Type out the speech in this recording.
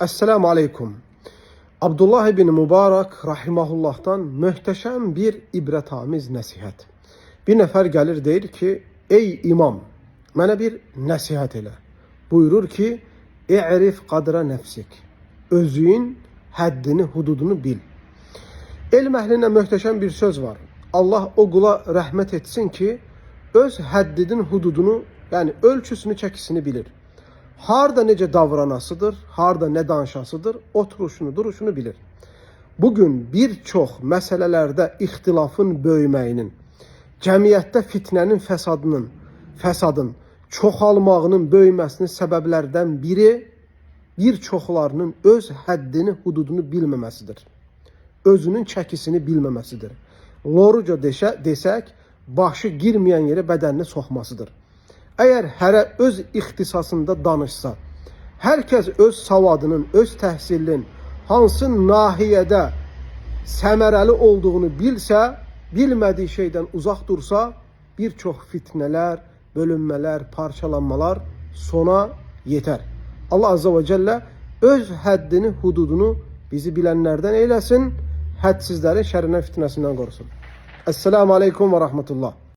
Esselamu Aleyküm. Abdullah ibn Mübarək rahimahullah'tan möhtəşəm bir ibrətamiz nəsihət. Bir nəfər gəlir deyir ki, ey imam, mənə bir nəsihət elə. Buyurur ki, i'rif qadra nəfsik. Özün həddini, hududunu bil. Elm əhlindən möhtəşəm bir söz var. Allah o qula rəhmət etsin ki, öz həddinin, hududunu, yəni ölçüsünü, çəkisini bilir. Harda necə davranasıdır, harda nə danışasıdır, oturuşunu, duruşunu bilir. Bugün bir çox məsələlərdə ixtilafın böyüməyinin, cəmiyyətdə fitnənin, fəsadın çoxalmağının, böyüməsinin səbəblərdən biri bir çoxlarının öz həddini, hududunu bilməməsidir. Özünün çəkisini bilməməsidir. Loruca desək, başı girməyən yerə bədənini soxmasıdır. Əgər hərə öz ixtisasında danışsa, hər kəs öz savadının, öz təhsilinin hansı nahiyədə səmərəli olduğunu bilsə, bilmədiyi şeydən uzaq dursa, bir çox fitnələr, bölünmələr, parçalanmalar sona yetər. Allah Azze ve Celle öz həddini, hududunu bizi bilənlərdən eyləsin, hədsizlərin şərindən, fitnəsindən qorusun. Esselamu Aleyküm ve Rahmetullah.